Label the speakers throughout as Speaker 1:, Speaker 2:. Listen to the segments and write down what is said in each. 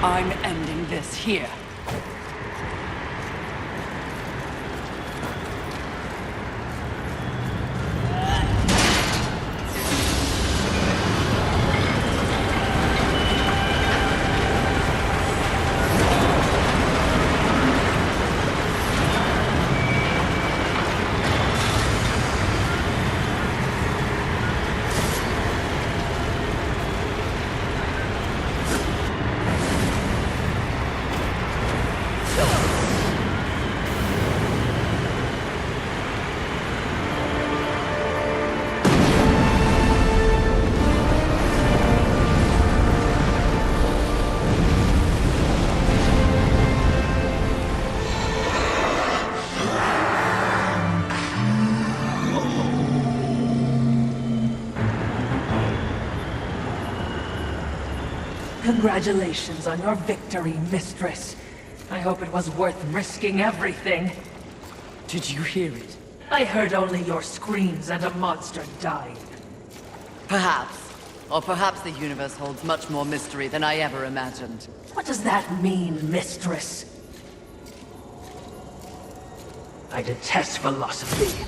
Speaker 1: I'm ending this here.
Speaker 2: Congratulations on your victory, Mistress. I hope it was worth risking everything.
Speaker 1: Did you hear it?
Speaker 2: I heard only your screams and a monster died.
Speaker 1: Perhaps. Or perhaps the universe holds much more mystery than I ever imagined.
Speaker 2: What does that mean, Mistress? I detest philosophy.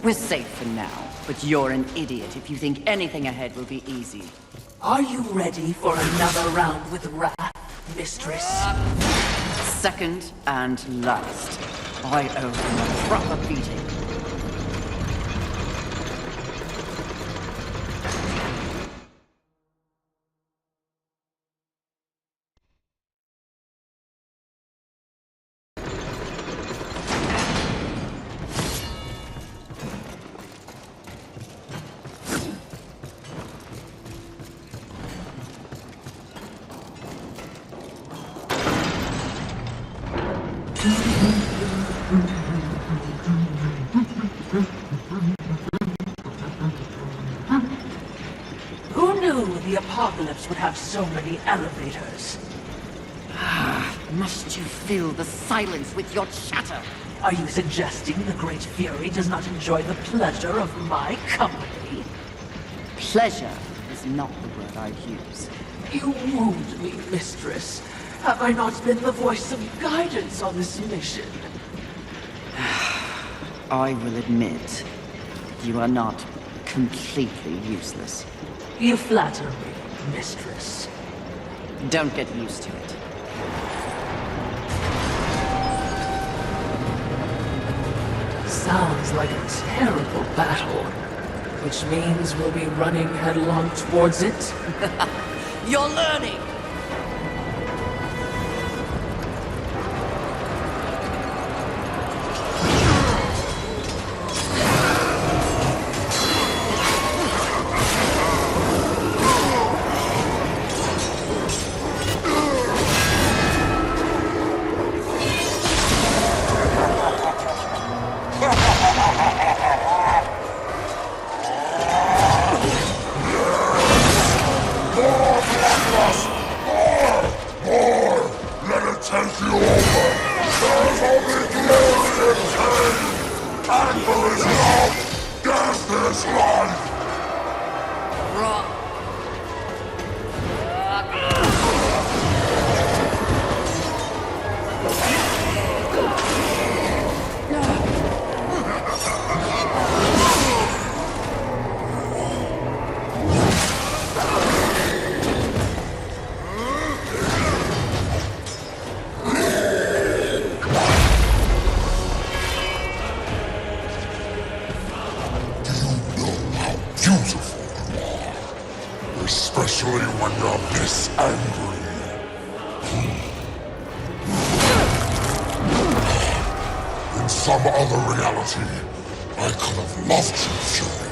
Speaker 1: We're safe for now, but you're an idiot if you think anything ahead will be easy.
Speaker 2: Are you ready for another round with Wrath, Mistress?
Speaker 1: Second and last. I owe him a proper beating.
Speaker 2: Who knew the apocalypse would have so many elevators?
Speaker 1: Must you fill the silence with your chatter?
Speaker 2: Are you suggesting the Great Fury does not enjoy the pleasure of my company?
Speaker 1: Pleasure is not the word I use.
Speaker 2: You wound me, Mistress. Have I not been the voice of guidance on this mission?
Speaker 1: I will admit, you are not completely useless.
Speaker 2: You flatter me, Mistress.
Speaker 1: Don't get used to it.
Speaker 2: Sounds like a terrible battle. Which means we'll be running headlong towards it?
Speaker 1: You're learning!
Speaker 3: Especially when you're this angry. some other reality. I could have loved you, Fury.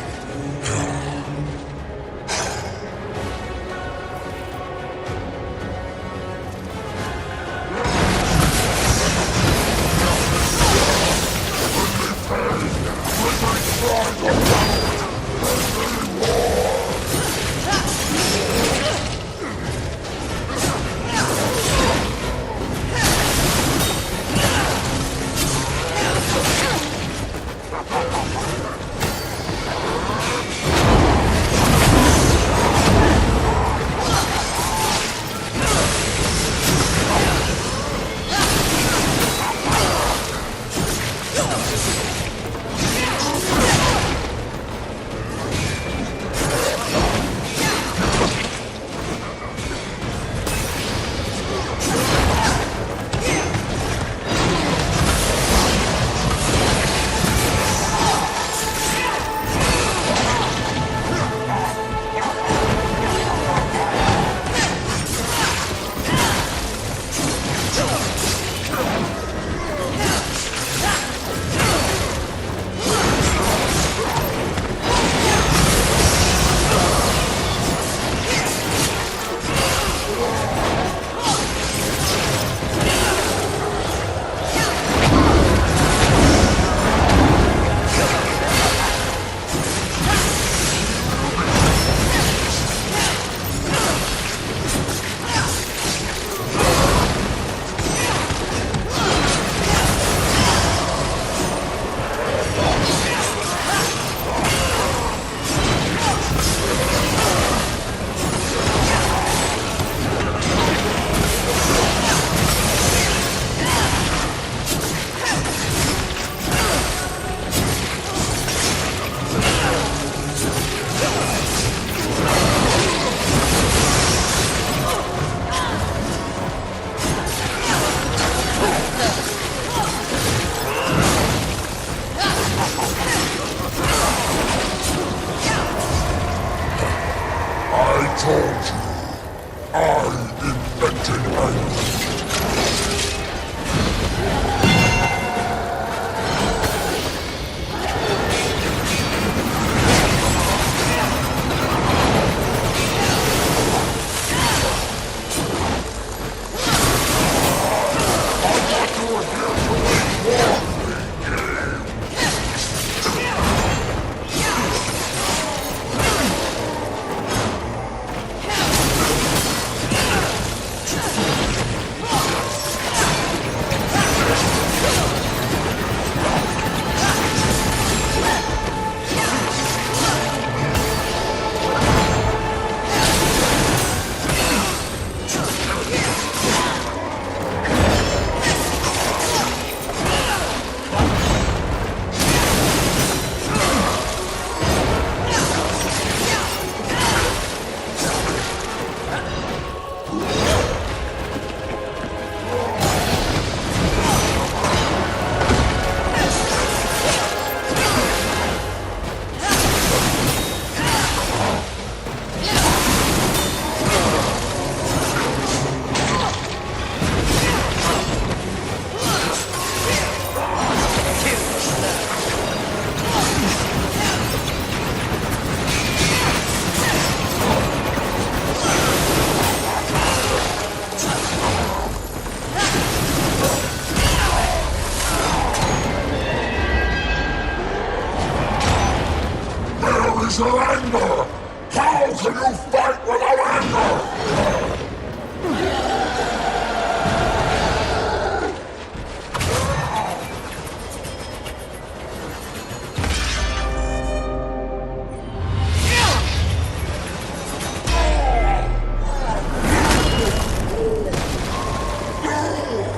Speaker 3: is your anger? How can you fight without anger?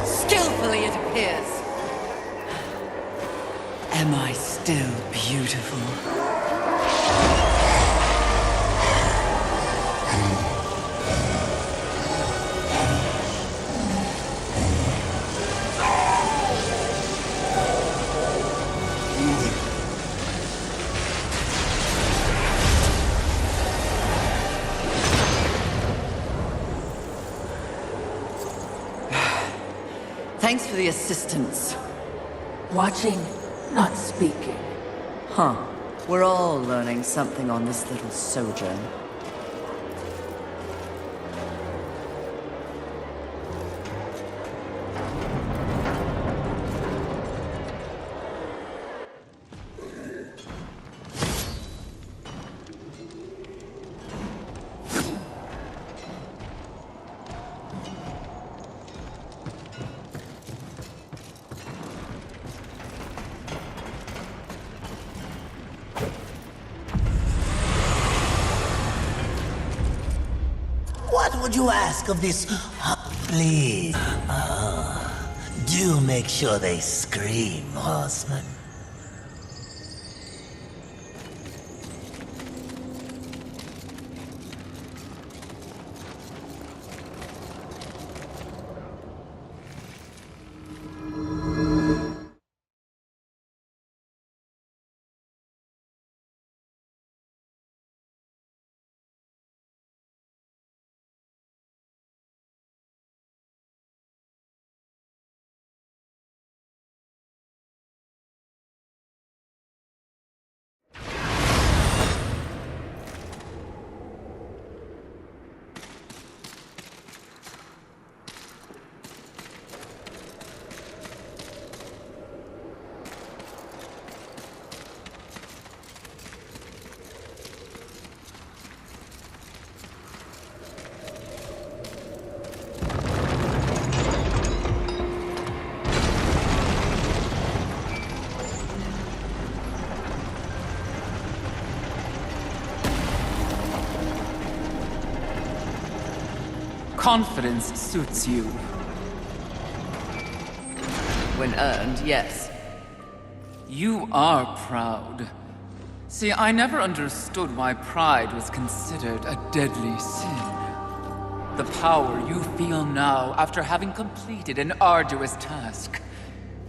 Speaker 1: Skillfully, it appears. Am I still beautiful? Thanks for the assistance.
Speaker 2: Watching, not speaking.
Speaker 1: Huh. We're all learning something on this little sojourn.
Speaker 4: What would you ask of this? Please. Do make sure they scream, horseman.
Speaker 5: Confidence suits you.
Speaker 1: When earned, yes.
Speaker 5: You are proud. See, I never understood why pride was considered a deadly sin. The power you feel now after having completed an arduous task,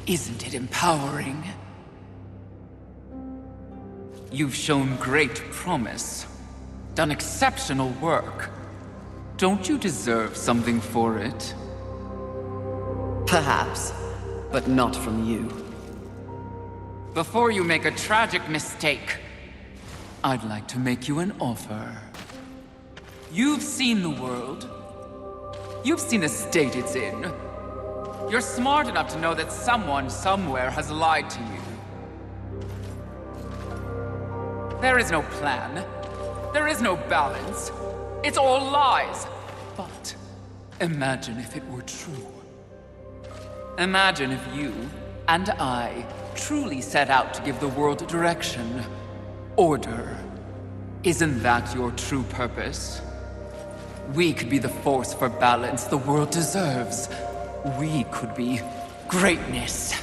Speaker 5: isn't it empowering? You've shown great promise, done exceptional work. Don't you deserve something for it?
Speaker 1: Perhaps, but not from you.
Speaker 5: Before you make a tragic mistake, I'd like to make you an offer. You've seen the world. You've seen the state it's in. You're smart enough to know that someone somewhere has lied to you. There is no plan. There is no balance. It's all lies. But imagine if it were true. Imagine if you and I truly set out to give the world direction, order. Isn't that your true purpose? We could be the force for balance the world deserves. We could be greatness.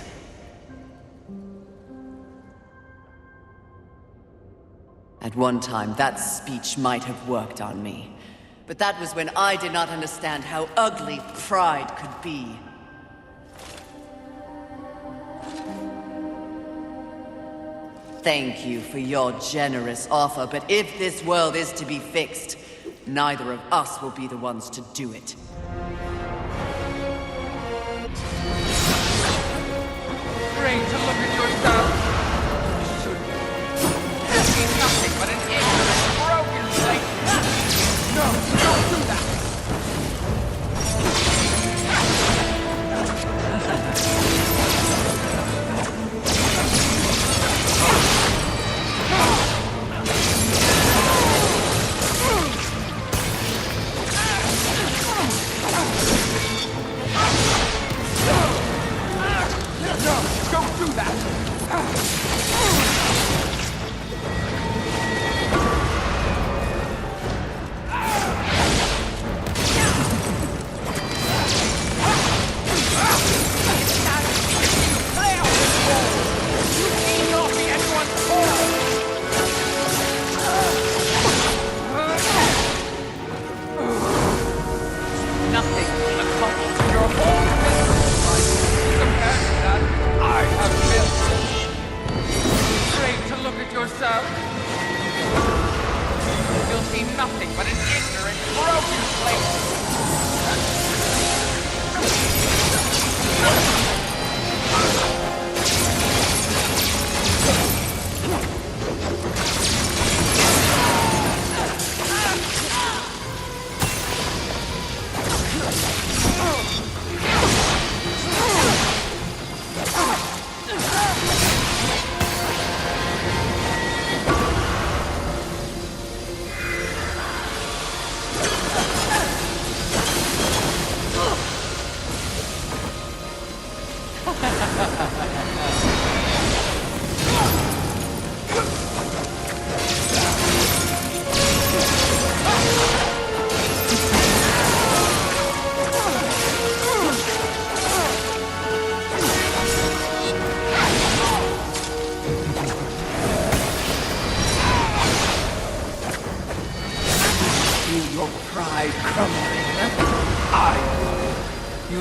Speaker 1: At one time, that speech might have worked on me. But that was when I did not understand how ugly pride could be. Thank you for your generous offer, but if this world is to be fixed, neither of us will be the ones to do it.
Speaker 5: Great to look at yourself. This is nothing but an ignorant, broken slate. No, don't do that.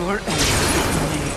Speaker 5: Your end is near.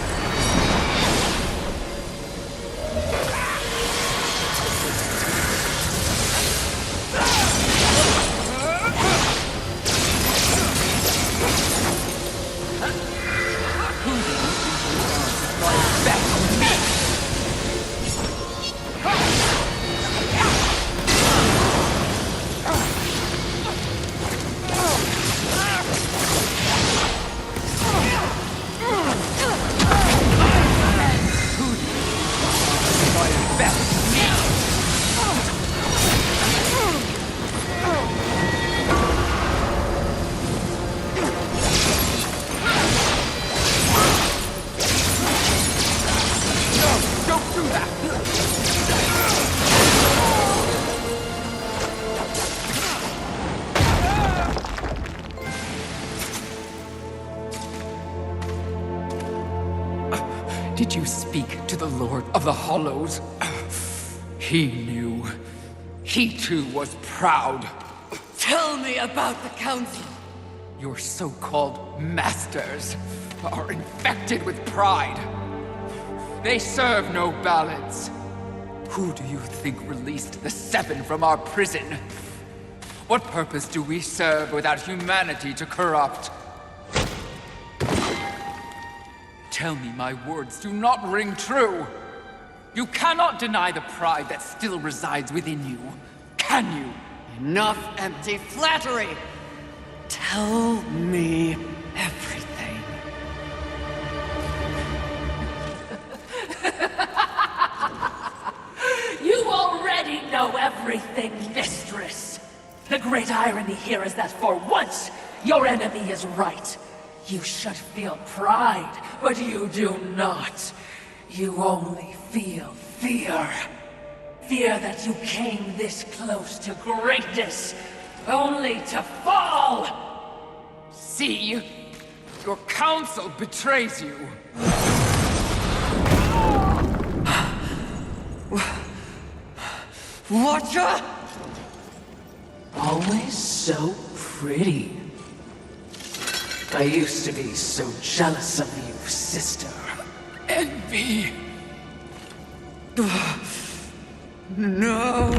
Speaker 5: Did you speak to the Lord of the Hollows? He knew. He too was proud.
Speaker 1: Tell me about the Council.
Speaker 5: Your so-called masters are infected with pride. They serve no balance. Who do you think released the Seven from our prison? What purpose do we serve without humanity to corrupt? Tell me my words do not ring true. You cannot deny the pride that still resides within you, can you?
Speaker 1: Enough empty flattery! Tell me everything.
Speaker 2: You already know everything, mistress. The great irony here is that for once, your enemy is right. You should feel pride, but you do not. You only feel fear. Fear that you came this close to greatness, only to fall!
Speaker 5: See? Your council betrays you.
Speaker 1: Watcher?
Speaker 2: Always so pretty. I used to be so jealous of you, sister.
Speaker 5: Envy.
Speaker 1: No.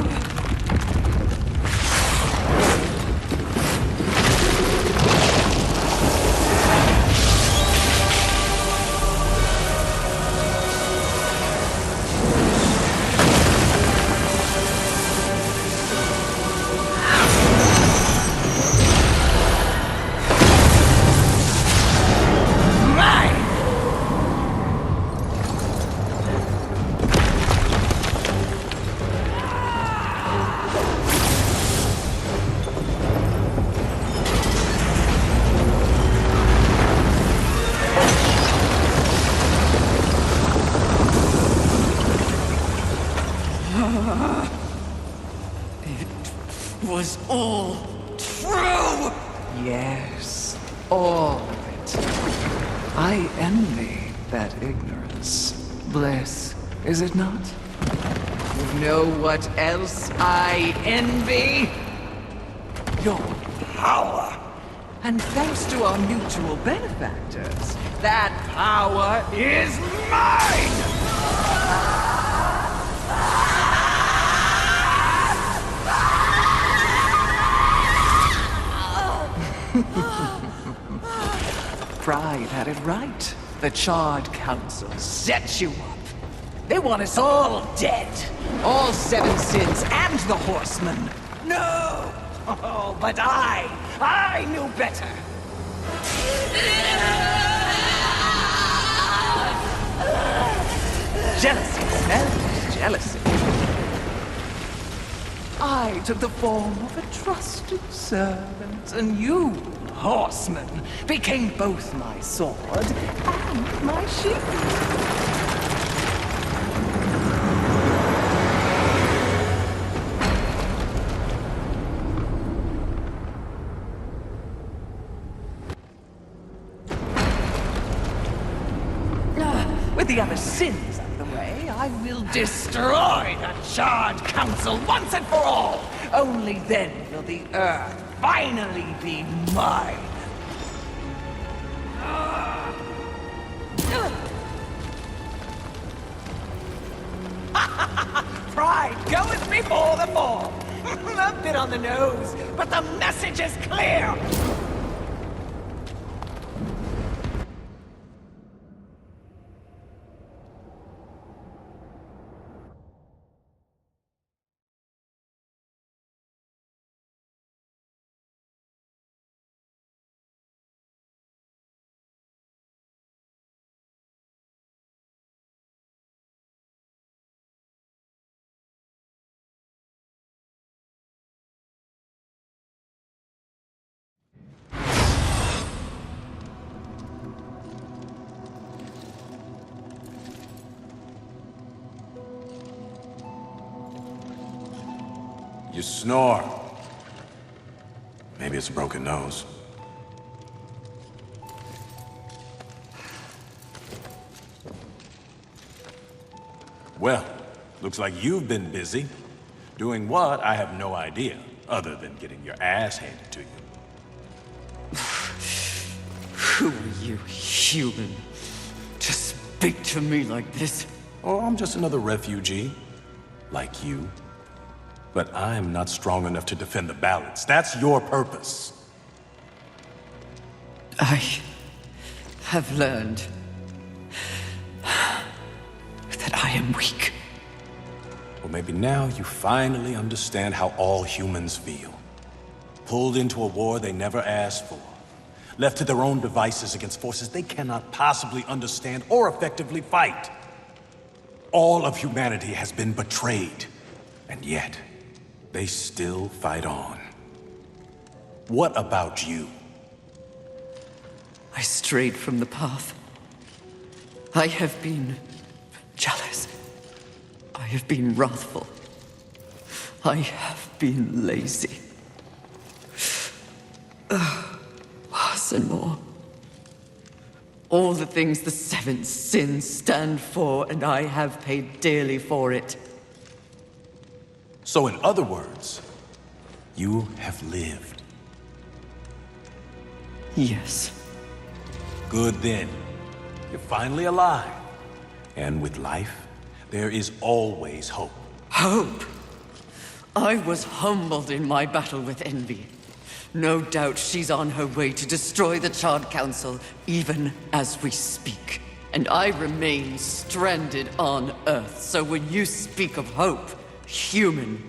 Speaker 1: Was all true!
Speaker 6: Yes, all of it. I envy that ignorance. Bliss, is it not? You know what else I envy? Your power. And thanks to our mutual benefactors, that power is mine! Pride had it right. The Charred Council set you up. They want us all dead. All Seven Sins and the Horsemen. No! Oh, but I knew better. Jealousy smells jealousy. I took the form of a trusted servant, and you, Horseman, became both my sword and my shield. With the other sins out of the way, I will destroy the Charred Council once and for all! Only then will the Earth finally be mine! before the fall. A bit on the nose, but the message is clear.
Speaker 7: You snore. Maybe it's a broken nose. Well, looks like you've been busy. Doing what, I have no idea, other than getting your ass handed to you.
Speaker 1: Who are you, human, to speak to me like this?
Speaker 7: Oh, I'm just another refugee, like you. But I'm not strong enough to defend the balance. That's your purpose.
Speaker 1: I have learned that I am weak.
Speaker 7: Well, maybe now you finally understand how all humans feel. Pulled into a war they never asked for. Left to their own devices against forces they cannot possibly understand or effectively fight. All of humanity has been betrayed, and yet they still fight on. What about you?
Speaker 1: I strayed from the path. I have been jealous. I have been wrathful. I have been lazy. Worse and more. All the things the seven sins stand for, and I have paid dearly for it.
Speaker 7: So in other words, you have lived.
Speaker 1: Yes.
Speaker 7: Good then. You're finally alive. And with life, there is always hope.
Speaker 1: Hope. I was humbled in my battle with envy. No doubt she's on her way to destroy the Charred Council, even as we speak. And I remain stranded on Earth, so when you speak of hope, human,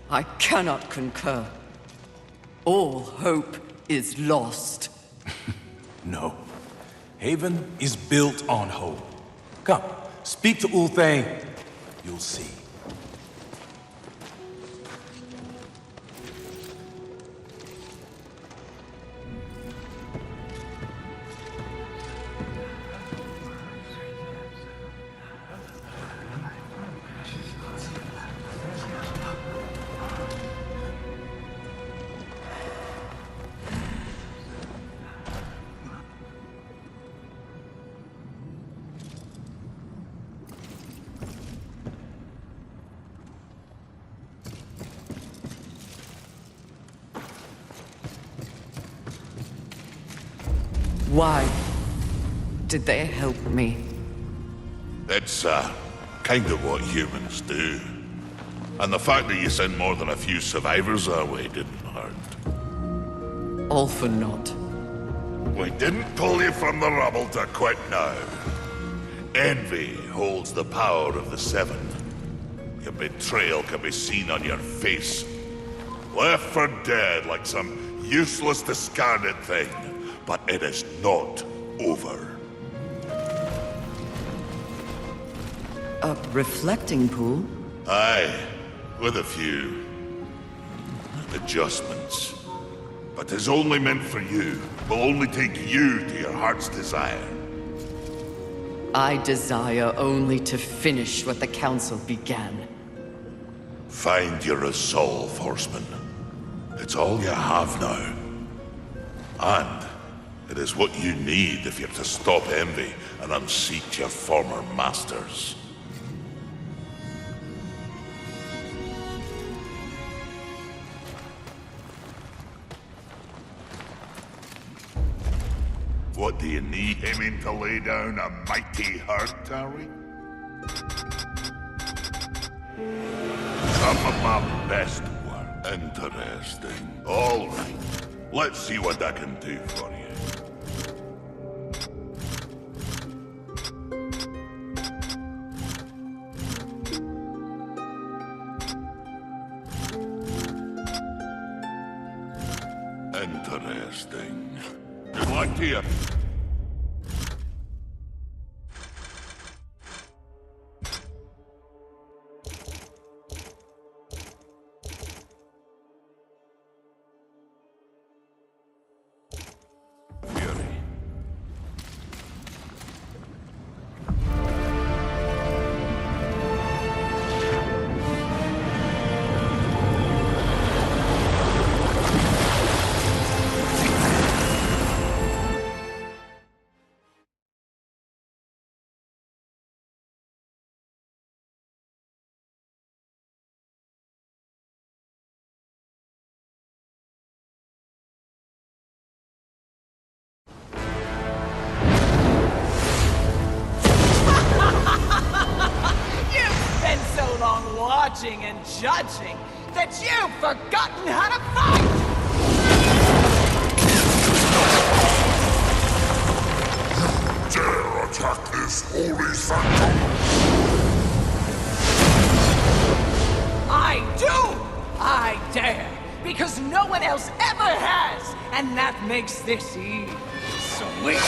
Speaker 1: I cannot concur. All hope is lost.
Speaker 7: No. Haven is built on hope. Come, speak to Ulthane. You'll see.
Speaker 1: Why did they help me?
Speaker 3: It's, kind of what humans do. And the fact that you sent more than a few survivors our way didn't hurt.
Speaker 1: All for naught.
Speaker 3: We didn't pull you from the rubble to quit now. Envy holds the power of the Seven. Your betrayal can be seen on your face. Left for dead like some useless, discarded thing. But it is not over.
Speaker 1: A reflecting pool?
Speaker 3: Aye, with a few adjustments. But it's only meant for you. Will only take you to your heart's desire.
Speaker 1: I desire only to finish what the Council began.
Speaker 3: Find your resolve, Horseman. It's all you have now. And it is what you need if you're to stop envy and unseat your former masters. What do you need? Aiming to lay down a mighty herd, Tari? Some of my best work. Interesting. All right. Let's see what I can do for you. Interesting. Good luck to you. Fury.
Speaker 6: You've been so long watching and judging that you've forgotten how to fight!
Speaker 3: Dare attack this holy sanctum?
Speaker 6: I do! I dare! Because no one else ever has! And that makes this eve sweet!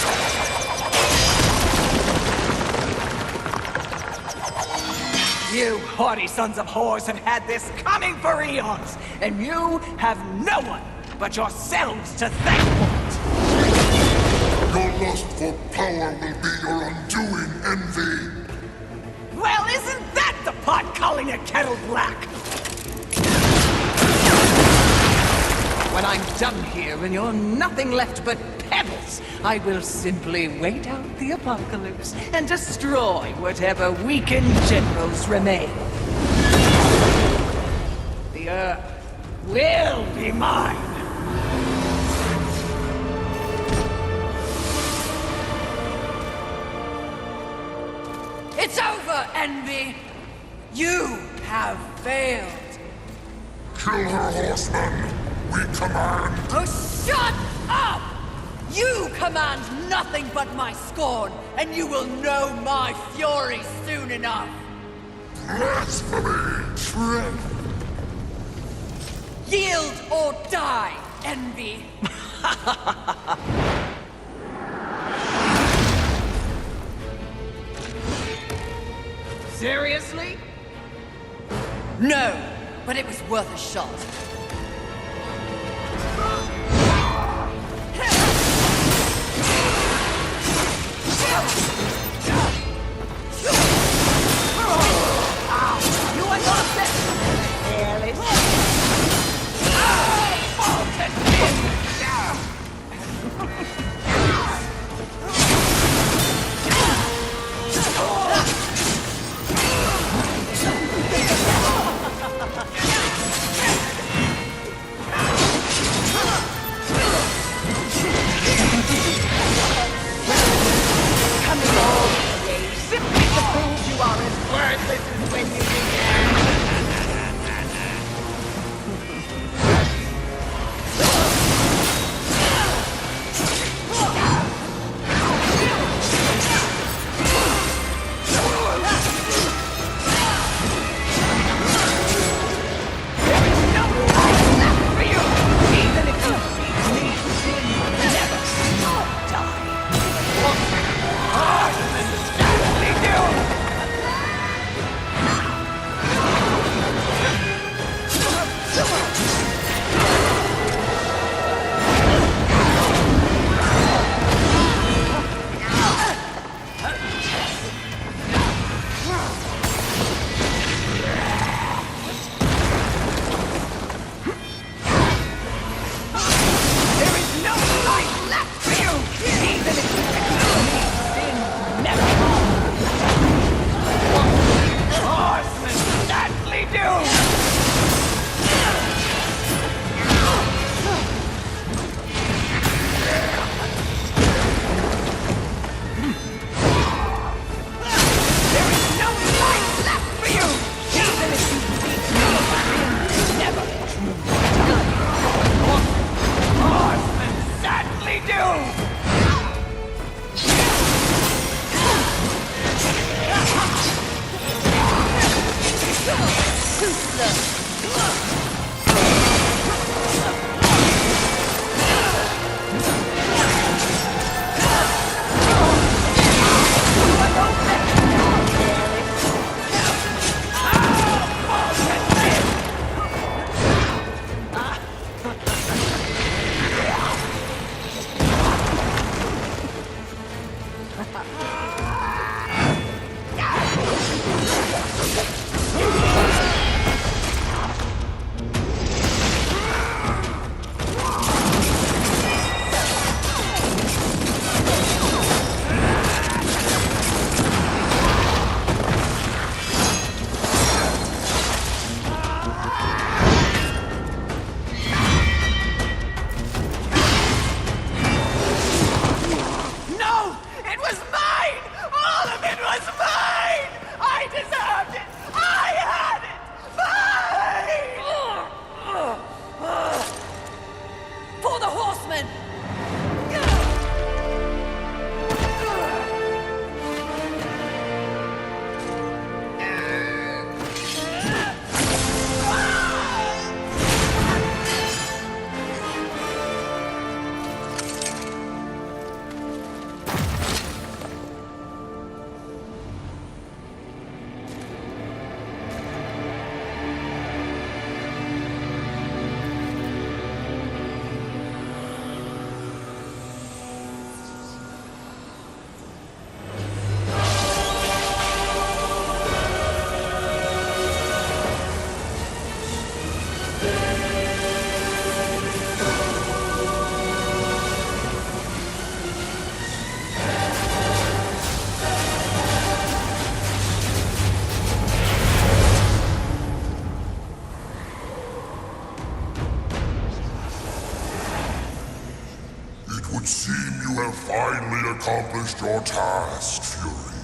Speaker 6: You haughty sons of whores have had this coming for eons, and you have no one but yourselves to thank for it!
Speaker 3: Your lust for power will be your undoing, Envy.
Speaker 6: Well, isn't that the pot calling a kettle black? When I'm done here and you're nothing left but pebbles, I will simply wait out the apocalypse and destroy whatever weakened generals remain. The Earth will be mine!
Speaker 1: It's over, Envy! You have failed!
Speaker 3: Kill her, horseman. We command.
Speaker 1: Oh, shut up! You command nothing but my scorn, and you will know my fury soon enough!
Speaker 3: Blasphemy! Trent!
Speaker 1: Yield or die, Envy!
Speaker 6: Seriously?
Speaker 1: No, but it was worth a shot.
Speaker 6: You are not that careless.
Speaker 8: have finally accomplished your task, Fury.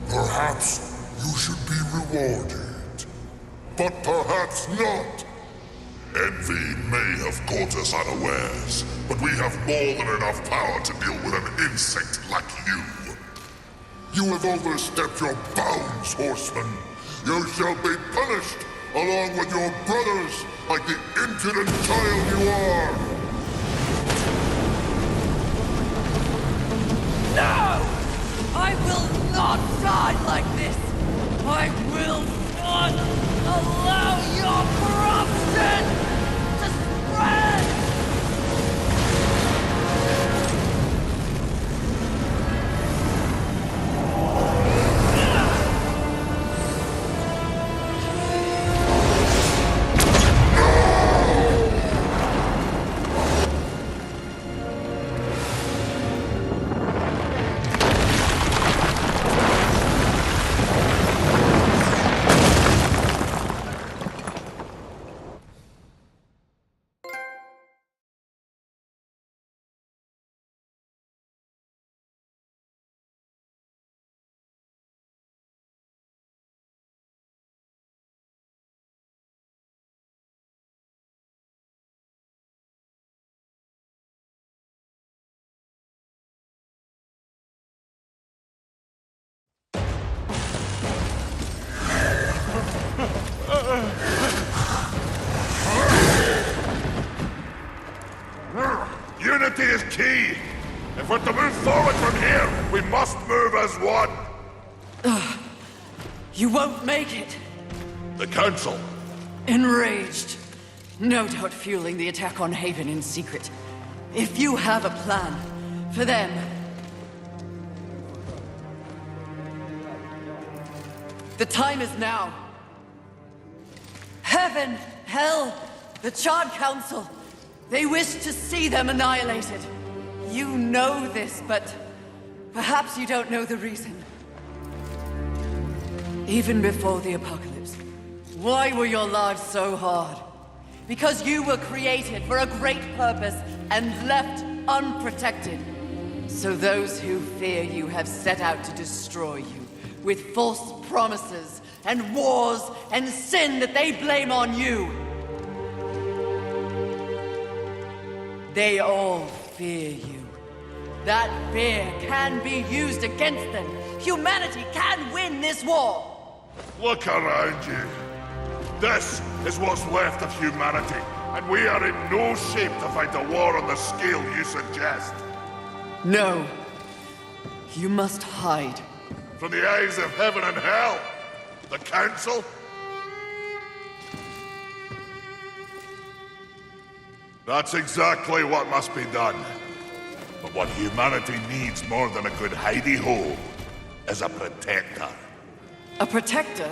Speaker 8: Perhaps you should be rewarded. But perhaps not. Envy may have caught us unawares, but we have more than enough power to deal with an insect like you. You have overstepped your bounds, Horseman. You shall be punished, along with your brothers, like the impudent child you are!
Speaker 1: No! I will not die like this! I will not allow your corruption to spread!
Speaker 3: Unity is key! If we're to move forward from here, we must move as one!
Speaker 1: You won't make it!
Speaker 3: The Council!
Speaker 1: Enraged. No doubt fueling the attack on Haven in secret. If you have a plan for them... The time is now. Heaven, hell, the Charred Council. They wish to see them annihilated. You know this, but perhaps you don't know the reason. Even before the apocalypse, why were your lives so hard? Because you were created for a great purpose and left unprotected. So those who fear you have set out to destroy you with false promises and wars and sin that they blame on you. They all fear you. That fear can be used against them. Humanity can win this war!
Speaker 3: Look around you. This is what's left of humanity, and we are in no shape to fight a war on the scale you suggest.
Speaker 1: No. You must hide.
Speaker 3: From the eyes of heaven and hell? The Council? That's exactly what must be done. But what humanity needs more than a good hidey-hole is a protector.
Speaker 1: A protector?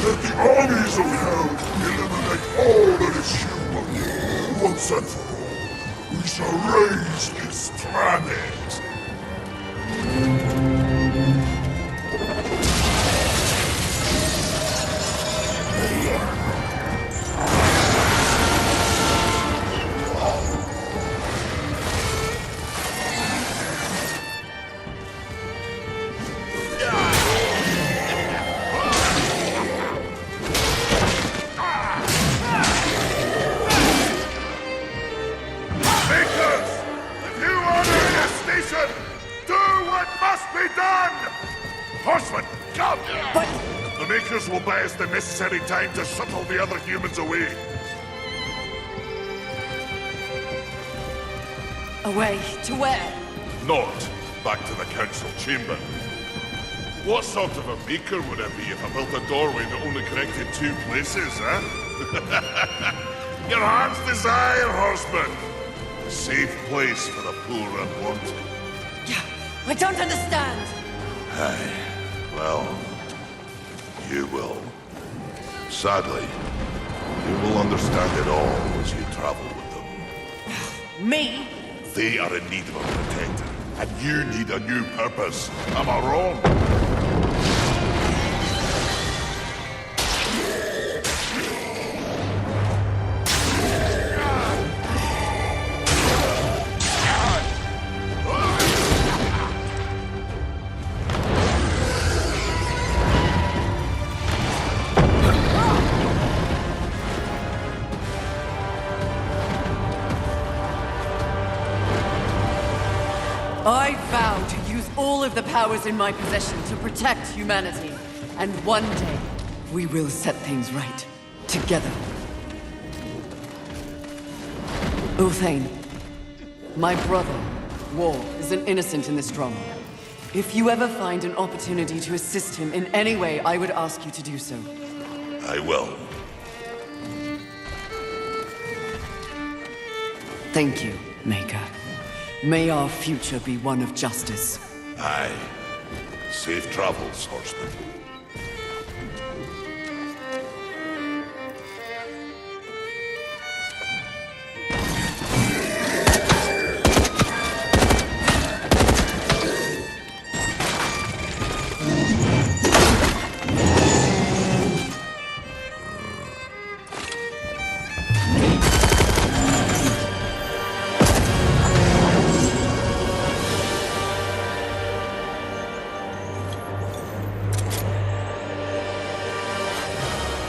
Speaker 8: Let the armies of hell eliminate all that is human. Once and for all, we shall raise this planet.
Speaker 3: Horseman, come! But... The Makers will buy us the necessary time to shuttle the other humans away.
Speaker 1: Away to where?
Speaker 3: North, back to the Council Chamber. What sort of a Maker would it be if I built a doorway that only connected two places, huh? Your heart's desire, Horseman! A safe place for the poor and wanted.
Speaker 1: I don't understand!
Speaker 3: Aye, well, You will. Sadly, you will understand it all as you travel with them.
Speaker 1: Me?
Speaker 3: They are in need of a protector, and you need a new purpose. Am I wrong?
Speaker 1: I vow to use all of the powers in my possession to protect humanity. And one day, we will set things right. Together. Uthane, my brother, War, is an innocent in this drama. If you ever find an opportunity to assist him in any way, I would ask you to do so.
Speaker 3: I will.
Speaker 1: Thank you, Maker. May our future be one of justice.
Speaker 3: Aye. Safe travels, horseman.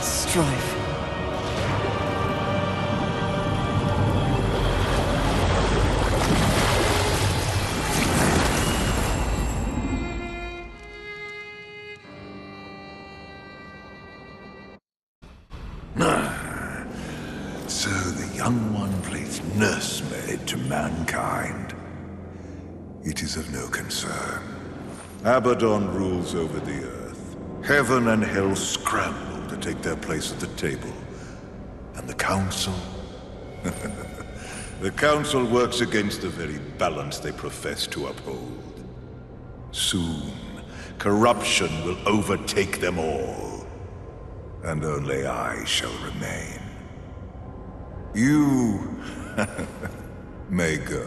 Speaker 1: Strife.
Speaker 9: So the young one plays nursemaid to mankind. It is of no concern. Abaddon rules over the earth. Heaven and hell scramble to take their place at the table. And the Council? The Council works against the very balance they profess to uphold. Soon, corruption will overtake them all. And only I shall remain. You may go.